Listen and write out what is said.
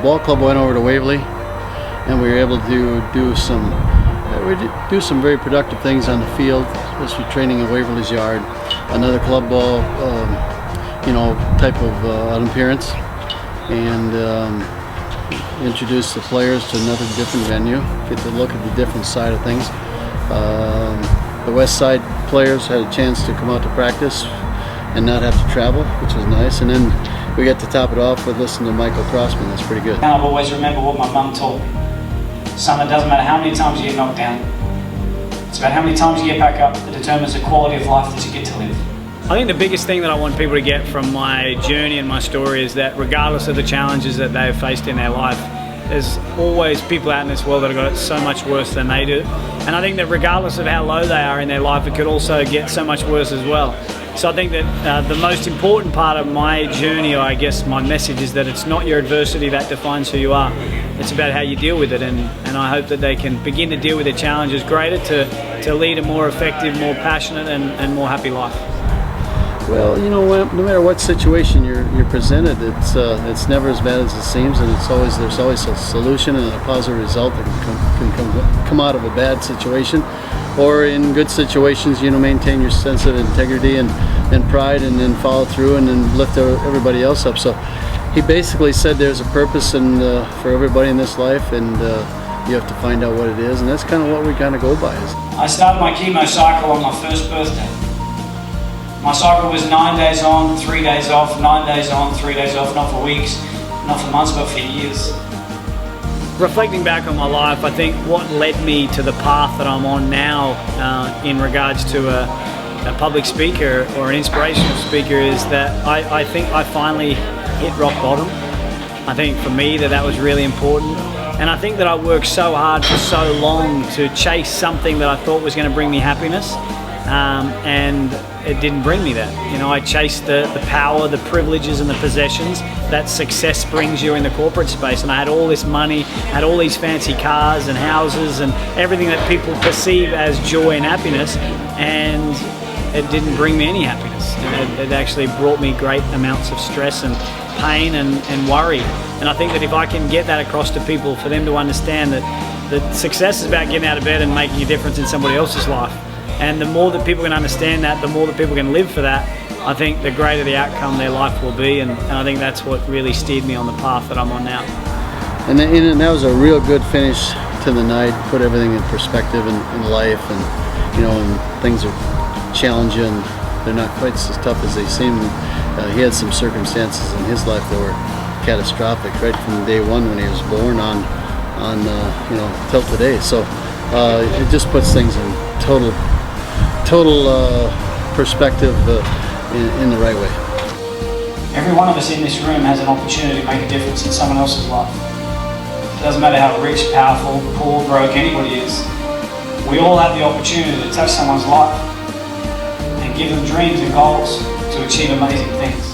ball club went over to Waverly, and we were able to do some very productive things on the field, especially training in Waverly's yard. Another club ball, type of an appearance, and introduce the players to another different venue, get to look at the different side of things. The West Side players had a chance to come out to practice and not have to travel, which was nice. And then we got to top it off with listening to Michael Crossland. That's pretty good. And I've always remembered what my mum taught me. Son, it doesn't matter how many times you get knocked down. It's about how many times you get back up that determines the quality of life that you get to live. I think the biggest thing that I want people to get from my journey and my story is that regardless of the challenges that they've faced in their life, there's always people out in this world that have got it so much worse than they do. And I think that regardless of how low they are in their life, it could also get so much worse as well. So I think that the most important part of my journey, or I guess my message, is that it's not your adversity that defines who you are. It's about how you deal with it, and I hope that they can begin to deal with their challenges greater to lead a more effective, more passionate and more happy life. Well, no matter what situation you're presented, it's never as bad as it seems, and there's always a solution and a positive result that can come out of a bad situation. Or in good situations, maintain your sense of integrity and pride, and then follow through and then lift everybody else up. So he basically said there's a purpose for everybody in this life, and you have to find out what it is, and that's kind of what we kind of go by. I started my chemo cycle on my first birthday. My cycle was 9 days on, 3 days off, 9 days on, 3 days off, not for weeks, not for months, but for years. Reflecting back on my life, I think what led me to the path that I'm on now in regards to a public speaker or an inspirational speaker is that I think I finally hit rock bottom. I think for me that was really important. And I think that I worked so hard for so long to chase something that I thought was going to bring me happiness. And it didn't bring me that. I chased the power, the privileges and the possessions that success brings you in the corporate space. And I had all this money, had all these fancy cars and houses and everything that people perceive as joy and happiness, and it didn't bring me any happiness. It actually brought me great amounts of stress and pain and worry. And I think that if I can get that across to people, for them to understand that success is about getting out of bed and making a difference in somebody else's life. And the more that people can understand that, the more that people can live for that, I think the greater the outcome their life will be. And I think that's what really steered me on the path that I'm on now. And that was a real good finish to the night, put everything in perspective in life. And, when things are challenging, they're not quite as tough as they seem. He had some circumstances in his life that were catastrophic right from day one when he was born on till today. So it just puts things in total perspective in the right way. Every one of us in this room has an opportunity to make a difference in someone else's life. It doesn't matter how rich, powerful, poor, broke anybody is. We all have the opportunity to touch someone's life and give them dreams and goals to achieve amazing things.